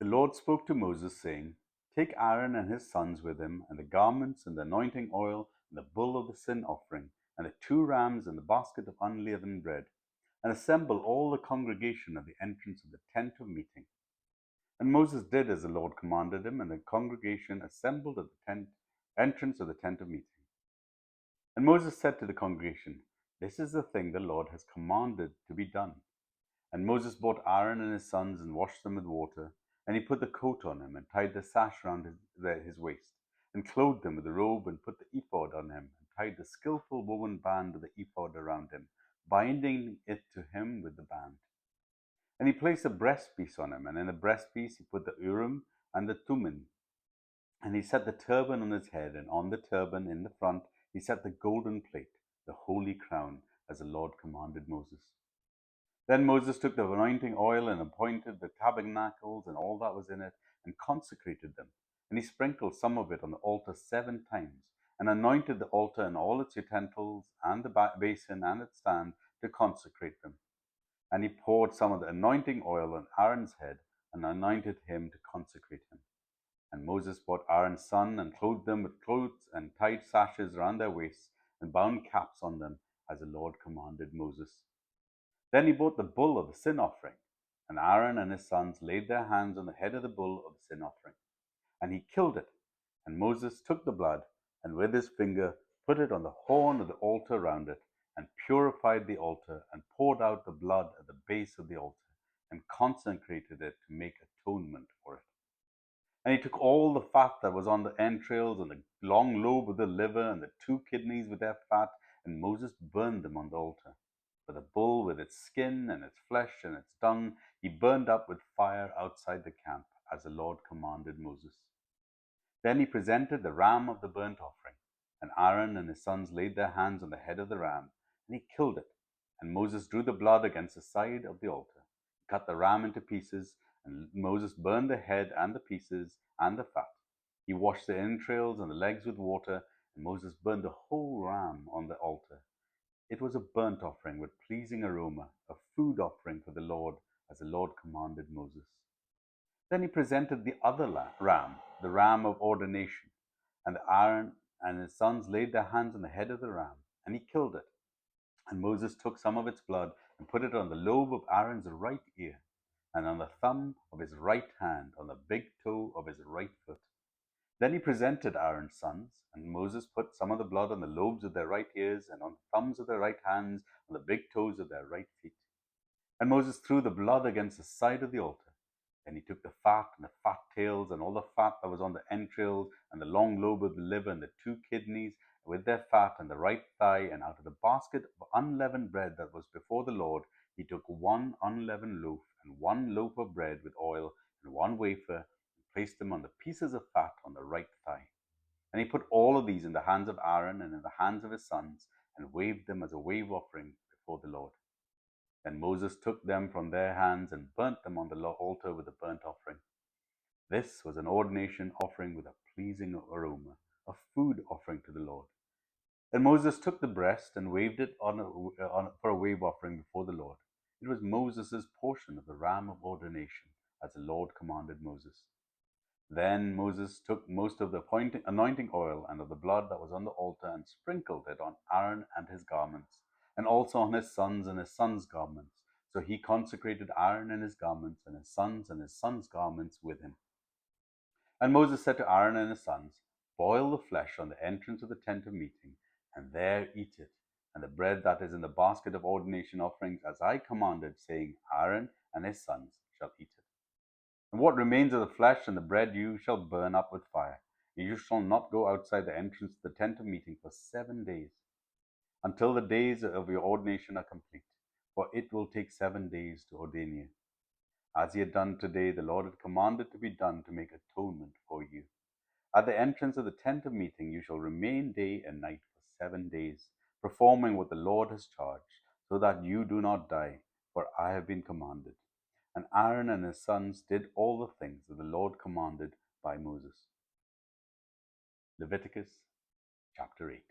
The Lord spoke to Moses, saying, Take Aaron and his sons with him, and the garments, and the anointing oil, and the bull of the sin offering, and the 2 rams, and the basket of unleavened bread, and assemble all the congregation at the entrance of the tent of meeting. And Moses did as the Lord commanded him, and the congregation assembled at the entrance of the tent of meeting. And Moses said to the congregation, This is the thing the Lord has commanded to be done. And Moses brought Aaron and his sons and washed them with water. And he put the coat on him and tied the sash round his waist, and clothed him with the robe, and put the ephod on him, and tied the skillful woven band of the ephod around him, binding it to him with the band. And he placed a breastpiece on him, and in the breastpiece he put the Urim and the Thummim. And he set the turban on his head, and on the turban in the front he set the golden plate, the holy crown, as the Lord commanded Moses. Then Moses took the anointing oil and appointed the tabernacles and all that was in it, and consecrated them. And he sprinkled some of it on the altar 7 times, and anointed the altar and all its utensils, and the basin and its stand, to consecrate them. And he poured some of the anointing oil on Aaron's head, and anointed him to consecrate him. And Moses brought Aaron's son, and clothed them with clothes, and tied sashes round their waists, and bound caps on them, as the Lord commanded Moses. Then he brought the bull of the sin offering, and Aaron and his sons laid their hands on the head of the bull of the sin offering. And he killed it. And Moses took the blood, and with his finger put it on the horn of the altar round it, and purified the altar, and poured out the blood at the base of the altar, and consecrated it to make atonement for it. And he took all the fat that was on the entrails, and the long lobe of the liver, and the 2 kidneys with their fat, and Moses burned them on the altar. But the bull with its skin and its flesh and its dung he burned up with fire outside the camp, as the Lord commanded Moses. Then he presented the ram of the burnt offering, and Aaron and his sons laid their hands on the head of the ram, and he killed it. And Moses drew the blood against the side of the altar. He cut the ram into pieces, and Moses burned the head and the pieces and the fat. He washed the entrails and the legs with water, and Moses burned the whole ram on the altar. It was a burnt offering with pleasing aroma, a food offering for the Lord, as the Lord commanded Moses. Then he presented the other ram, the ram of ordination, and Aaron and his sons laid their hands on the head of the ram, and he killed it. And Moses took some of its blood and put it on the lobe of Aaron's right ear, and on the thumb of his right hand, on the big toe of his right foot. Then he presented Aaron's sons, and Moses put some of the blood on the lobes of their right ears, and on the thumbs of their right hands, on the big toes of their right feet. And Moses threw the blood against the side of the altar. Then he took the fat and the fat tails, and all the fat that was on the entrails, and the long lobe of the liver, and the 2 kidneys with their fat, and the right thigh, and out of the basket of unleavened bread that was before the Lord, he took 1 unleavened loaf, and 1 loaf of bread with oil, and 1 wafer, placed them on the pieces of fat on the right thigh. And he put all of these in the hands of Aaron and in the hands of his sons, and waved them as a wave offering before the Lord. Then Moses took them from their hands and burnt them on the altar with the burnt offering. This was an ordination offering with a pleasing aroma, a food offering to the Lord. Then Moses took the breast and waved it for a wave offering before the Lord. It was Moses' portion of the ram of ordination, as the Lord commanded Moses. Then Moses took most of the anointing oil and of the blood that was on the altar, and sprinkled it on Aaron and his garments, and also on his sons and his sons' garments. So he consecrated Aaron and his garments, and his sons' garments with him. And Moses said to Aaron and his sons, Boil the flesh on the entrance of the tent of meeting, and there eat it, and the bread that is in the basket of ordination offerings, as I commanded, saying, Aaron and his sons shall eat it. And what remains of the flesh and the bread you shall burn up with fire. And you shall not go outside the entrance to the tent of meeting for 7 days, until the days of your ordination are complete. For it will take 7 days to ordain you. As ye had done today, the Lord had commanded to be done to make atonement for you. At the entrance of the tent of meeting you shall remain day and night for 7 days, performing what the Lord has charged, so that you do not die, for I have been commanded. And Aaron and his sons did all the things that the Lord commanded by Moses. Leviticus chapter 8.